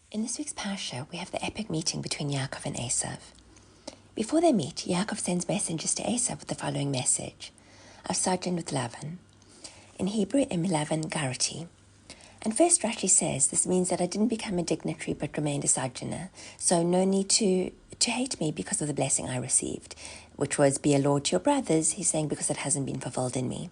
In this week's Parsha, we have the epic meeting between Yaakov and Esav. Before they meet, Yaakov sends messengers to Esav with the following message: I've sojourned with Lavan. In Hebrew, Lavan Garati. And first Rashi says this means that I didn't become a dignitary but remained a sojourner, so no need to hate me because of the blessing I received, which was be a lord to your brothers. He's saying because it hasn't been fulfilled in me.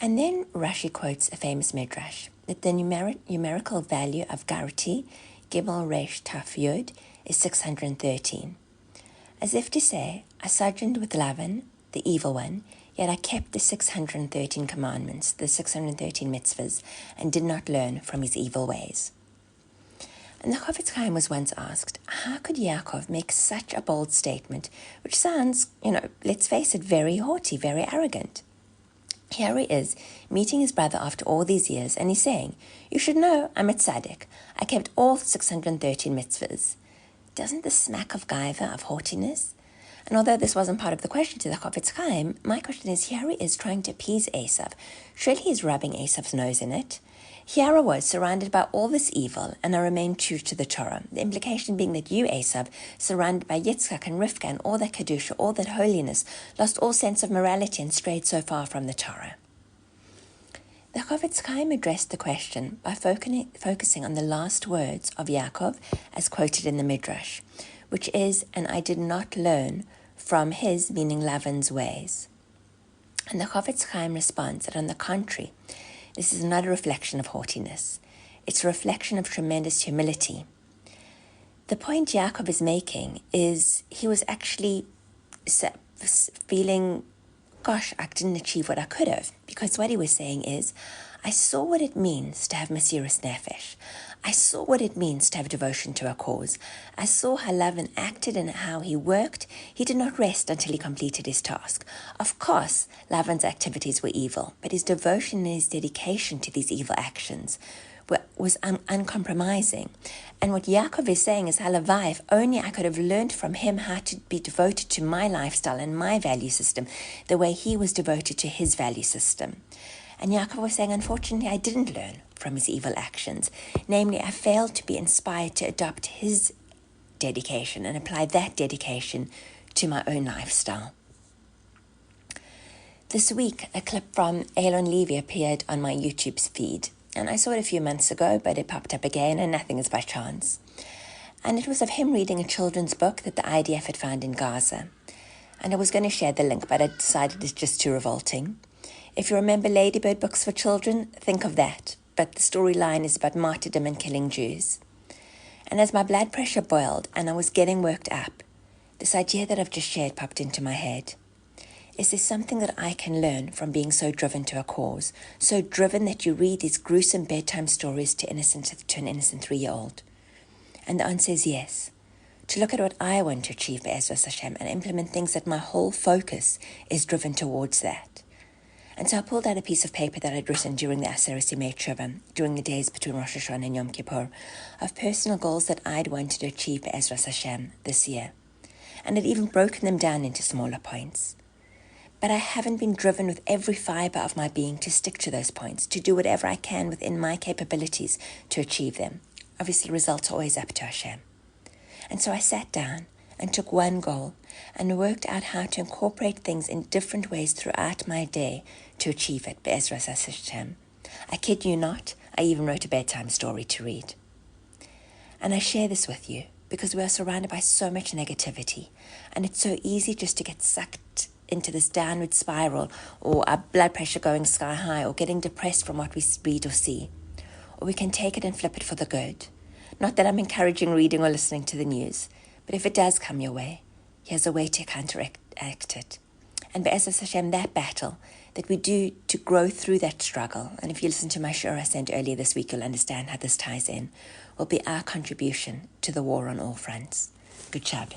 And then Rashi quotes a famous midrash that the numerical value of Garati, Gimel Resh Taf Yud, is 613. As if to say, I sojourned with Lavan, the evil one, yet I kept the 613 commandments, the 613 mitzvahs, and did not learn from his evil ways. And the Chofetz Chaim was once asked, how could Yaakov make such a bold statement, which sounds, let's face it, very haughty, very arrogant? Here he is, meeting his brother after all these years, and he's saying, you should know I'm a tzaddik. I kept all 613 mitzvahs. Doesn't this smack of gaiva, of haughtiness? And although this wasn't part of the question to the Chofetz Chaim, my question is, here he is trying to appease Esav. Surely he's rubbing Esav's nose in it. Here I was, surrounded by all this evil, and I remained true to the Torah. The implication being that you, Esav, surrounded by Yitzchak and Rivka and all that Kedusha, all that holiness, lost all sense of morality and strayed so far from the Torah. The Chofetz Chaim addressed the question by focusing on the last words of Yaakov, as quoted in the Midrash, which is, and I did not learn from his, meaning Lavan's, ways. And the Chofetz Chaim responds that on the contrary, this is not a reflection of haughtiness. It's a reflection of tremendous humility. The point Yaakov is making is he was actually feeling, gosh, I didn't achieve what I could have. Because what he was saying is, I saw what it means to have Mesiras Nefesh. I saw what it means to have devotion to a cause. I saw how Lavan acted and how he worked. He did not rest until he completed his task. Of course, Lavan's activities were evil, but his devotion and his dedication to these evil actions was uncompromising. And what Yaakov is saying is, halavai, if only I could have learned from him how to be devoted to my lifestyle and my value system, the way he was devoted to his value system. And Yaakov was saying, unfortunately, I didn't learn from his evil actions. Namely, I failed to be inspired to adopt his dedication and apply that dedication to my own lifestyle. This week, a clip from Elon Levy appeared on my YouTube's feed. And I saw it a few months ago, but it popped up again, and nothing is by chance. And it was of him reading a children's book that the IDF had found in Gaza. And I was going to share the link, but I decided it's just too revolting. If you remember Ladybird books for children, think of that. But the storyline is about martyrdom and killing Jews. And as my blood pressure boiled and I was getting worked up, this idea that I've just shared popped into my head. Is there something that I can learn from being so driven to a cause? So driven that you read these gruesome bedtime stories to an innocent 3-year-old? And the answer is yes. To look at what I want to achieve Be'ezras Hashem and implement things that my whole focus is driven towards that. And so I pulled out a piece of paper that I'd written during the Aseret Yemei Tshuva, during the days between Rosh Hashanah and Yom Kippur, of personal goals that I'd wanted to achieve Be'ezras Hashem this year. And I'd even broken them down into smaller points. But I haven't been driven with every fiber of my being to stick to those points, to do whatever I can within my capabilities to achieve them. Obviously, results are always up to Hashem. And so I sat down and took one goal and worked out how to incorporate things in different ways throughout my day to achieve it, Be'ezras Hashem. I kid you not, I even wrote a bedtime story to read. And I share this with you because we are surrounded by so much negativity, and it's so easy just to get sucked into this downward spiral, or our blood pressure going sky high, or getting depressed from what we read or see. Or we can take it and flip it for the good. Not that I'm encouraging reading or listening to the news, but if it does come your way, here's a way to counteract it. And Be'ezras Hashem, that battle that we do to grow through that struggle, and if you listen to my shur I sent earlier this week, you'll understand how this ties in, will be our contribution to the war on all fronts. Good Shabbat.